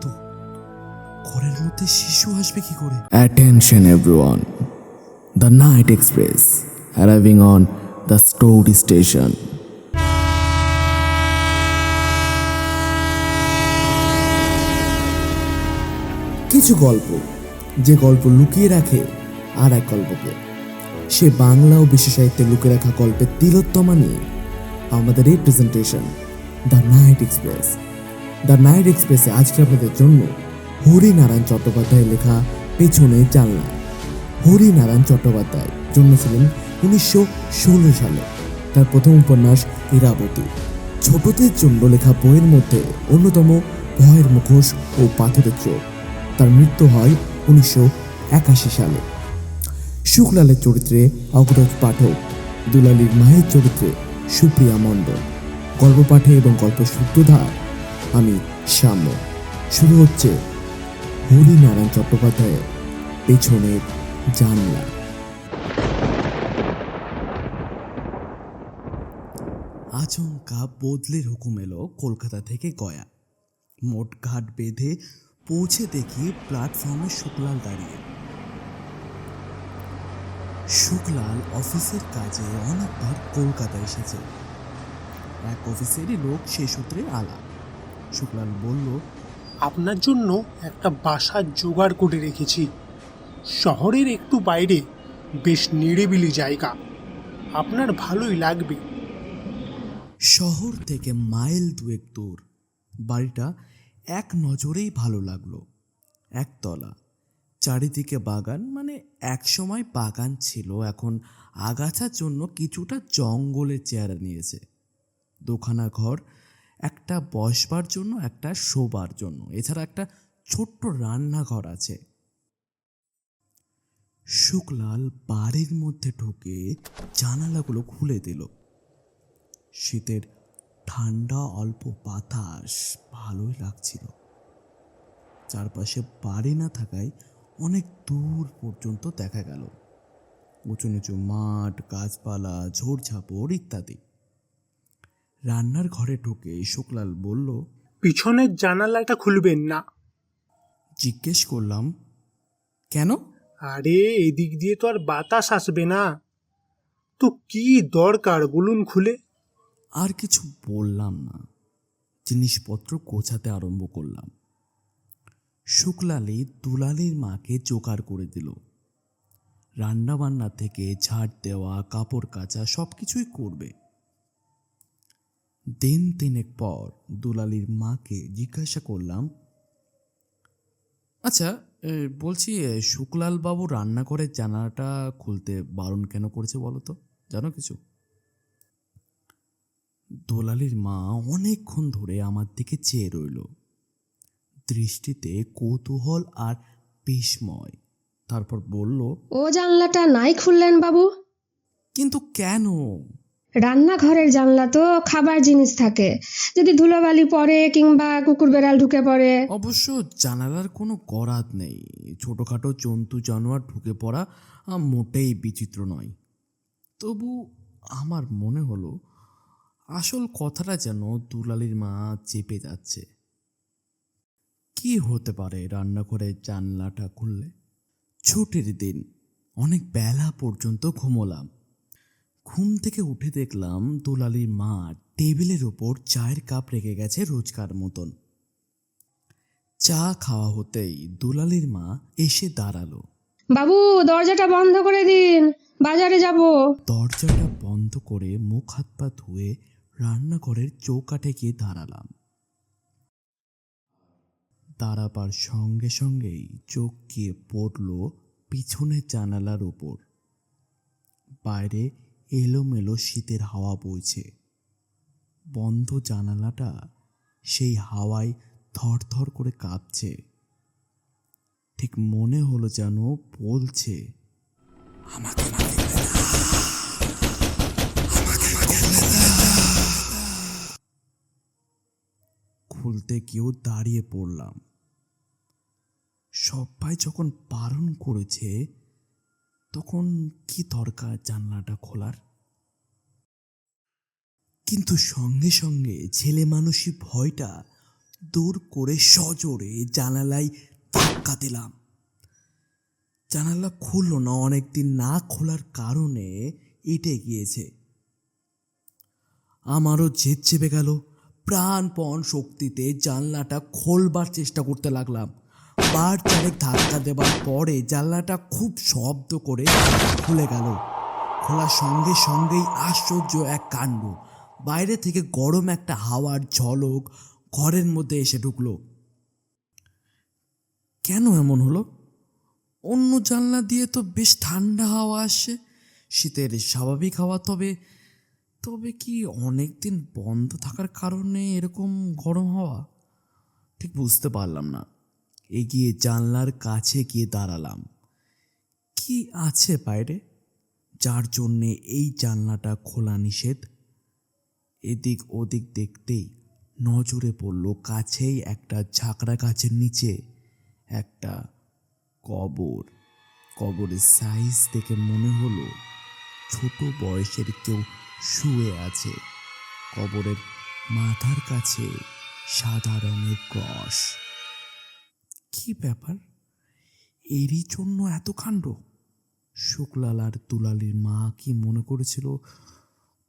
তো, ঘরের মধ্যে শিশু আসবে কি করে? Attention everyone. The Night Express arriving on the Stored Station. কিছু গল্প, যে গল্প লুকিয়ে রাখে আর এক গল্পকে, সে বাংলা ও বিশ্ব সাহিত্যে লুকিয়ে রাখা গল্পের তিলোত্তমা নিয়ে আমাদের এই presentation the night express. The night এক্সপ্রেসে আজকে আপনাদের জন্য হরিনারায়ণ চট্টোপাধ্যায়ের লেখা পেছনে জানলা। হরিনারায়ণ চট্টোপাধ্যায় জন্মেছিলেন 1916 সালে। তার প্রথম উপন্যাস ইরাবতী ছোটদের জন্য লেখা বইয়ের মধ্যে অন্যতম ভয়ের মুখোশ ও পাথরের চোখ। তার মৃত্যু হয় 1981 সালে। শুক্লালের চরিত্রে অগ্রজ পাঠক, দুলালীর মায়ের চরিত্রে সুপ্রিয়া মণ্ডল। গল্প পাঠে এবং গল্প সূত্রধার আমি শ্যাম্য। শুরু হচ্ছে হরিনারায়ণ চট্টোপাধ্যায়ের পেছনের জানলা। আচমকা বদলির হুকুম এলো কলকাতা থেকে গয়া। মোট ঘাট বেঁধে পৌঁছে দেখি প্ল্যাটফর্মে শুক্লাল দাঁড়িয়ে। শুক্লাল অফিসের কাজে অনেকবার কলকাতা এসেছে। এক অফিসেরই লোক সে সূত্রে আলাপ। শুক্লাল বলল, আপনার জন্য একটা বাসা জোগাড় করে রেখেছি, শহরের একটু বাইরে, বেশ নিরিবিলি জায়গা, আপনার ভালোই লাগবে। শহর থেকে মাইল দুয়েক দূর। বাড়িটা এক নজরেই ভালো লাগলো। একতলা, চারিদিকে বাগান, মানে এক সময় বাগান ছিল, এখন আগাছার জন্য কিছুটা জঙ্গলের চেহারা নিয়েছে। দুখানা ঘর, একটা বসবার জন্য, একটা শোবার জন্য, এছাড়া একটা ছোট্ট রান্নাঘর আছে। শুক্লাল বাড়ির মধ্যে ঢুকে জানালাগুলো খুলে দিল। শীতের ঠান্ডা অল্প বাতাস ভালোই লাগছিল। চারপাশে বাড়ি না থাকায় অনেক দূর পর্যন্ত দেখা গেল উঁচু নিচু মাঠ, গাছপালা, ঝোড়ঝাপড় ইত্যাদি। রান্নার ঘরে ঢুকে শুক্লাল বলল, পিছনের জানালাটা খুলবেন না। জিজ্ঞেস করলাম, কেন? আরে এদিক দিয়ে তো আর বাতাস আসবে না, তো কি দরকার বলুন খুলে। আর কিছু বললাম না, জিনিসপত্র গোছাতে আরম্ভ করলাম। শুক্লালি দুলালির মাকে জোগাড় করে দিল। রান্না বান্না থেকে ঝাড় দেওয়া, কাপড় কাচা সব কিছুই করবে। দিন তিনেক পর দুলালির মাকে জিজ্ঞাসা করলাম, আচ্ছা বলছি, শুক্লাল বাবু রান্নাঘরের জানালাটা খুলতে বারণ কেন করেছে বলো তো, জানো কিছু? দোলালির মা অনেকক্ষণ ধরে আমার দিকে চেয়ে রইল, দৃষ্টিতে কৌতূহল আর বিস্ময়। তারপর বলল, ও জানলাটা নাই খুললেন বাবু? কিন্তু কেন? রান্নাঘরের জানলা তো খাবার জিনিস থাকে, যদি ধুলোবালি পড়ে কিংবা কুকুর বেড়াল ঢুকে পড়ে। অবশ্য জানালার কোনো গরাদ নেই, ছোটখাটো জন্তু জানোয়ার ঢুকে পড়া মোটেই বিচিত্র নয়। তবু আমার মনে হলো আসল কথাটা যেন দুলালির মা চেপে যাচ্ছে। কি হতে পারে রান্নাঘরের জানলাটা খুললে? ছুটির দিন, অনেক বেলা পর্যন্ত ঘুমোলাম। ঘুম থেকে উঠে দেখলাম দুলালির মা টেবিলের ওপর চায়ের কাপ রেখে গেছে রোজকার মতন। চা খাওয়া হতেই দুলালির মা এসে দাঁড়ালো। বাবু দরজাটা বন্ধ করে দিন, বাজারে যাব। দরজাটা বন্ধ করে মুখ হাত পা ধুয়ে রান্নাঘরের চৌকাঠে গিয়ে দাঁড়ালাম। দাঁড়াবার সঙ্গে সঙ্গেই চোখ গিয়ে পড়ল পিছনের জানালার ওপর। বাইরে এলোমেলো শীতের হাওয়া বইছে। বন্ধ জানালাটা সেই হাওয়ায় থরথর করে কাঁপছে। ঠিক মনে হলো যেন বলছে, আমাকে খুলতে গিয়েও দাঁড়িয়ে পড়লাম। সবাই যখন বারণ করেছে, তখন কি দরকার জানলাটা খোলার? কিন্তু সঙ্গে সঙ্গে ছেলে মানুষই ভয়টা দূর করে সজোরে জানালায় ধাক্কা দিলাম। জানালা খুলল না, অনেকদিন না খোলার কারণে এঁটে গিয়েছে। আমারও জেদ চেপে গেল। প্রাণপণ শক্তিতে জানলাটা খোলবার চেষ্টা করতে লাগলাম। বার চারেক ধাক্কা দেবার পরে জানলাটা খুব শব্দ করে খুলে গেল। খোলার সঙ্গে সঙ্গেই আশ্চর্য এক কাণ্ড, বাইরে থেকে গরম একটা হাওয়ার ঝলক ঘরের মধ্যে এসে ঢুকলো। কেন এমন হলো? অন্য জানলা দিয়ে তো বেশ ঠান্ডা হাওয়া আসছে, শীতের স্বাভাবিক হাওয়া। তবে কি অনেক দিন বন্ধ থাকার কারণে এরকম গরম হাওয়া? ঠিক বুঝতে পারলাম না। এগিয়ে জানলার কাছে গিয়ে দাঁড়ালাম। কি আছে বাইরে যার জন্যে এই জানলাটা খোলা নিষেধ? এদিক ওদিক দেখতেই নজরে পড়ল কাছেই একটা ঝাঁকড়া গাছের নিচে একটা কবর। কবরের সাইজ দেখে মনে হলো ছোট বয়সের কেউ শুয়ে আছে। কবরের মাথার কাছে সাদা রঙের ক্রস। কি ব্যাপার? এরই জন্য এত কাণ্ড? শুক্লাল আর দুলালির মা কি মনে করেছিল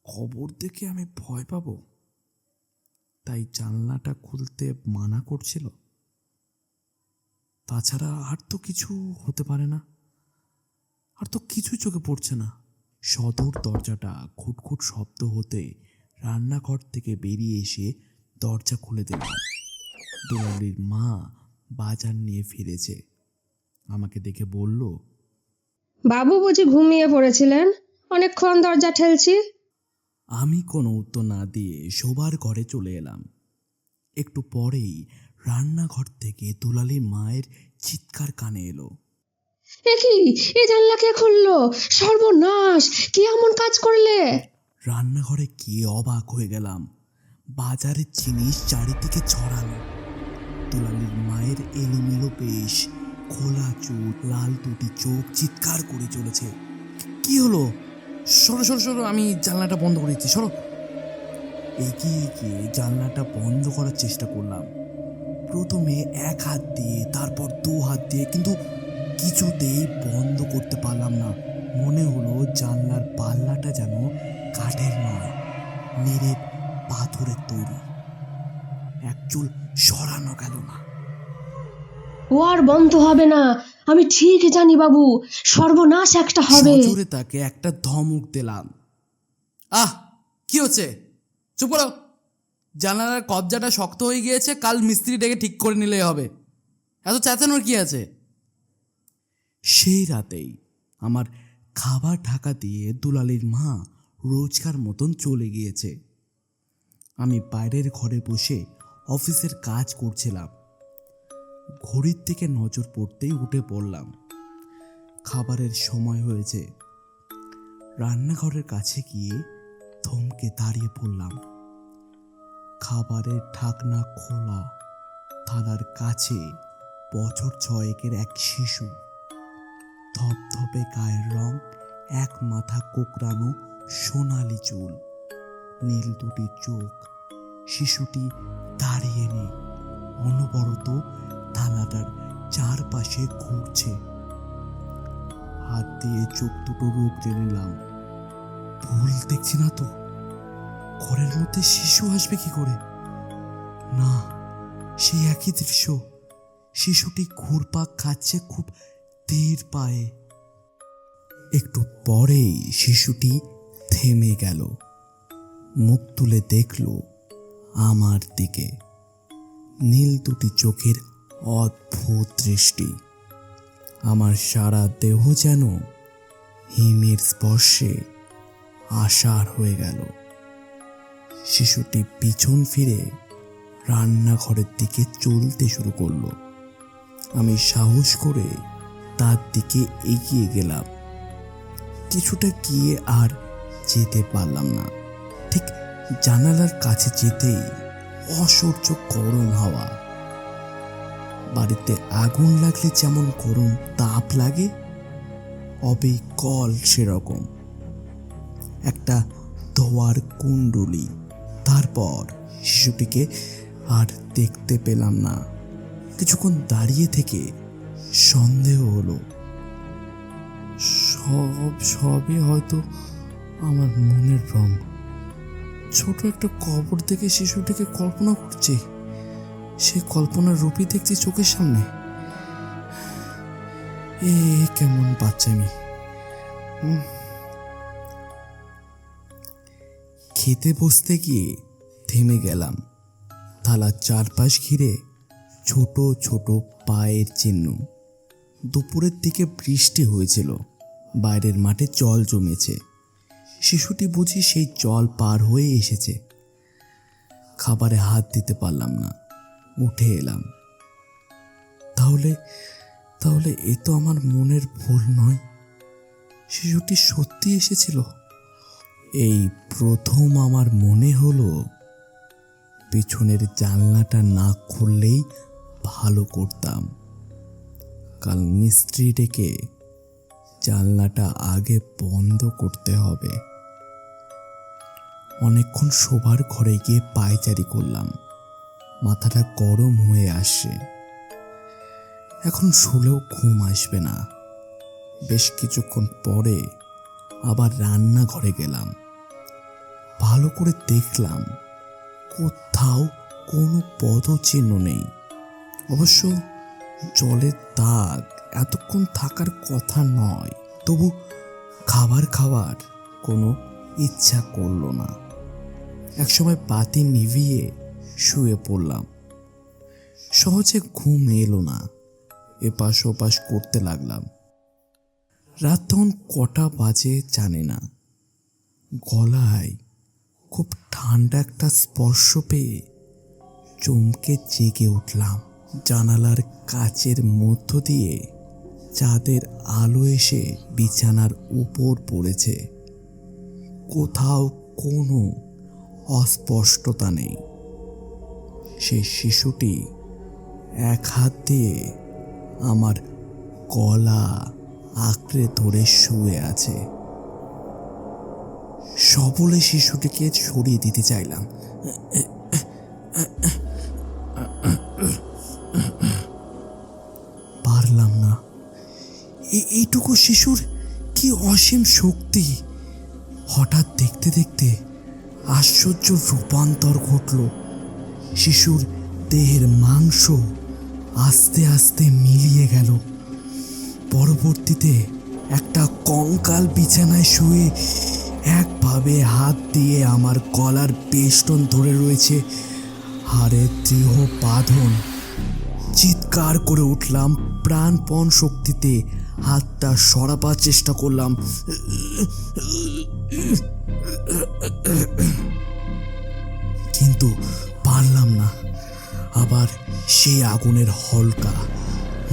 কবর দেখে আমি ভয় পাবো, তাই জানলাটা খুলতে মানা করছিল? তাছাড়া আর তো কিছু হতে পারে না। আর তো কিছু চোখে পড়ছে না। সদর দরজাটা খুটখুট শব্দ হতে রান্নাঘর থেকে বেরিয়ে এসে দরজা খুলে দিলাম। দুলালির মা বাজার নিয়ে ফিরেছে। আমাকে দেখে বলল, বাবু বুঝি ঘুমিয়ে পড়েছিলেন? অনেকক্ষণ দরজা ঠেলছি। আমি কোনো উত্তর না দিয়ে শোবার ঘরে চলে এলাম। একটু পরেই রান্নাঘর থেকে দুলালির মায়ের চিৎকার কানে এলো। এ কি, এ জানলা কে খুললো? সর্বনাশ! কি এমন কাজ করলে? রান্নাঘরে গিয়ে অবাক হয়ে গেলাম। বাজারের জিনিস চারিদিকে ছড়ানো। দুলালির মায়ের এলোমেলো বেশ, খোলা চুল, লাল দুটি চোখ, চিৎকার করে চলেছে। কি হলো? সরো সরো সরো, আমি জানলাটা বন্ধ করে দিচ্ছি, সরো। এগিয়ে গিয়ে জানলাটা বন্ধ করার চেষ্টা করলাম। প্রথমে এক হাত দিয়ে, তারপর দু হাত দিয়ে, কিন্তু কিছুতেই বন্ধ করতে পারলাম না। মনে হলো জানলার পাল্লাটা যেন কাঠের নয়, নিরেট পাথরের তৈরি। এক চুল সরানো গেল না। ও আর বন্ধ হবে না, আমি ঠিক জানি বাবু। সর্বনাশ একটা হবে। জোরে তাকে একটা ধমক দিলাম। কি হচ্ছে? চুপ করো। জানালার কবজাটা শক্ত হয়ে গিয়েছে, কাল মিস্ত্রি ডেকে ঠিক করে নিলেই হবে। এত চেঁচানোর কি আছে? সেই রাতেই আমার খাবার ঢাকা দিয়ে দুলালির মা রোজকার মতন চলে গিয়েছে। আমি বাইরের ঘরে বসে অফিসের কাজ করছিলাম। ঘড়ির দিকে নজর পড়তেই উঠে পড়লাম। খাবারের সময় হয়েছে। রান্নাঘরের কাছে গিয়ে থমকে দাঁড়িয়ে পড়লাম। খাবারের ঢাকনা খোলা, থালার কাছে বছর 6 এক শিশু। ধপধপে গায়ের রং, এক মাথা কোকড়ানো সোনালি চুল, নীল দুটি চোখ। শিশুটি দাঁড়িয়ে নেই, অনবরত থালাটার চারপাশে ঘুরছে। হাত দিয়ে চোখ দুটো রুখে নিলাম। ভুল দেখছি না তো? ঘরের মধ্যে শিশু আসবে কি করে? না, সেই একই দৃশ্য। শিশুটি ঘুরপাক খাচ্ছে খুব ধীর পায়ে। একটু পরেই শিশুটি থেমে গেল, মুখ তুলে দেখল আমার দিকে। নীল দুটি চোখের অদ্ভুত দৃষ্টি। আমার সারা দেহ যেন হিমের স্পর্শে আষাঢ় হয়ে গেল। শিশুটি পিছন ফিরে রান্নাঘরের দিকে চলতে শুরু করলো। আমি সাহস করে তার দিকে এগিয়ে গেলাম। কিছুটা গিয়ে আর যেতে পারলাম না। ঠিক জানালার কাছে যেতেই অসহ্য গরম হাওয়া। বাড়িতে আগুন লাগলে যেমন গরম তাপ লাগে, অবিকল সেরকম। একটা ধোয়ার কুণ্ডলি। তারপর শিশুটিকে আর দেখতে পেলাম না। কিছুক্ষণ দাঁড়িয়ে থেকে সন্দেহ হলো সবই হয়তো আমার মনের ভ্রম। ছোট একটা কবর থেকে শিশুটিকে কল্পনা করছি, সে কল্পনার রূপই দেখছি চোখের সামনে। এ কেমন বাচ্চামি। খেতে বসতে গিয়ে থেমে গেলাম। থালার চারপাশ ঘিরে ছোট ছোট পায়ের চিহ্ন। দুপুরের দিকে বৃষ্টি হয়েছিল, বাইরের মাঠে জল জমেছে। শিশুটি বুঝি সেই জল পার হয়ে এসেছে। খাবারে হাত দিতে পারলাম না, উঠে এলাম। তাহলে এ তো আমার মনের ভুল নয়, শিশুটি সত্যি এসেছিল। এই প্রথম আমার মনে হলো পেছনের জানলাটা না খুললেই ভালো করতাম। কাল মিস্ত্রি ডেকে জানলাটা আগে বন্ধ করতে হবে। অনেকক্ষণ শোবার ঘরে গিয়ে পায়চারি করলাম, মাথাটা গরম হয়ে আসছে। এখন শুলেও ঘুম আসবে না। বেশ কিছুক্ষণ পরে আবার রান্নাঘরে গেলাম। ভালো করে দেখলাম কোথাও কোনো পদচিহ্ন নেই। অবশ্য জলের দাগ এতক্ষণ থাকার কথা নয়, তবু খাবার খাওয়ার কোনো ইচ্ছা করলো না। একসময় বাতি নিভিয়ে শুয়ে পড়লাম। সহজে ঘুম এলো না, এপাশ ওপাশ করতে লাগলাম। রাত তখন কটা বাজে জানি না। গলায় খুব ঠান্ডা একটা স্পর্শ পেয়ে চমকে জেগে উঠলাম। জানালার কাচের মধ্য দিয়ে চাঁদের আলো এসে বিছানার উপর পড়েছে। কোথাও কোনো অস্পষ্টতা নেই। সেই শিশুটি এক হাত দিয়ে আমার গলা আঁকড়ে ধরে শুয়ে আছে। সবলে শিশুটিকে সরিয়ে দিতে চাইলাম, পারলাম না। এইটুকু শিশুর কি অসীম শক্তি! হঠাৎ দেখতে দেখতে আশ্চর্য রূপান্তর ঘটল। শিশুর দেহের মাংস আস্তে আস্তে মিলিয়ে গেল। পরবর্তীতে একটা কঙ্কাল বিছানায় শুয়ে একভাবে হাত দিয়ে আমার গলার বেষ্টন ধরে রয়েছে, হাড়ে দৃঢ় বাঁধন। চিৎকার করে উঠলাম, প্রাণপণ শক্তিতে হাতটা সরাবার চেষ্টা করলাম, কিন্তু পারলাম না। আবার সেই আগুনের হলকা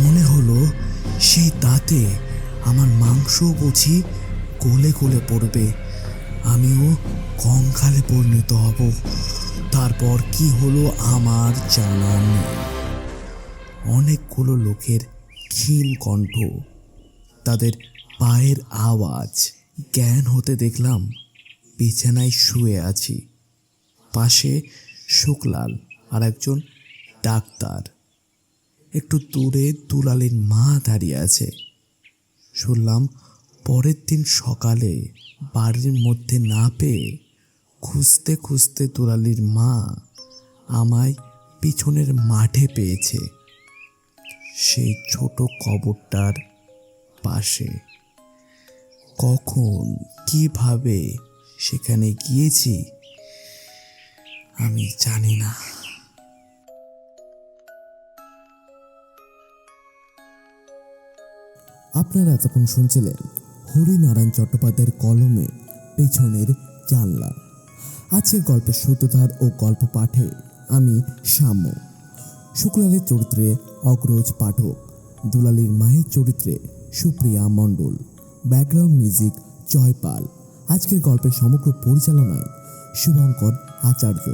মনে হলো, সেই দাঁতে আমার মাংস বুঝি গলে গলে পড়বে, আমিও কঙ্কালে পরিণত হব। তারপর কি হলো আমার জানা নেই। অনেকগুলো লোকের ক্ষীণ কণ্ঠ, তাদের পায়ের আওয়াজ। জ্ঞান হতে দেখলাম বিছানায় শুয়ে আছি, পাশে শুকলাল আর একজন ডাক্তার। একটু দূরে দুলালির মা দাঁড়িয়ে আছে। শুনলাম পরের দিন সকালে বাড়ির মধ্যে না পেয়ে খুঁজতে খুঁজতে দুলালির মা আমায় পিছনের মাঠে পেয়েছে, সেই ছোট কবরটার পাশে। কখন কিভাবে সেখানে গিয়েছি আমি জানি না। আপনারা এতক্ষণ শুনছিলেন হরিনারায়ণ চট্টোপাধ্যায়ের কলমে পেছনের জানলা। আজকের গল্পের সূত্রধার ও গল্প পাঠে আমি সাম্য। শুক্লালের চরিত্রে অগ্রজ পাঠক, দুলালির মায়ের চরিত্রে সুপ্রিয়া মণ্ডল, ব্যাকগ্রাউন্ড মিউজিক জয়পাল। আজকের গল্পের সমগ্র পরিচালনায় শুভঙ্কর আচার্য।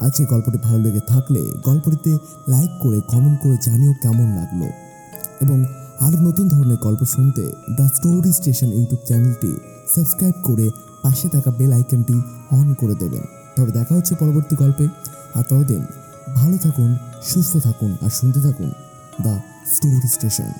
আজকের গল্পটি ভালো লেগে থাকলে গল্পটিতে লাইক করে কমেন্ট করে জানিও কেমন লাগলো, এবং আরও নতুন ধরনের গল্প শুনতে দ্য স্টোরি স্টেশন ইউটিউব চ্যানেলটি সাবস্ক্রাইব করে পাশে থাকা বেল আইকনটি অন করে দেবেন। তবে দেখা হচ্ছে পরবর্তী গল্পে। আর ততদিন ভালো থাকুন, সুস্থ থাকুন আর শুনতে থাকুন দ্য স্টোরি স্টেশন।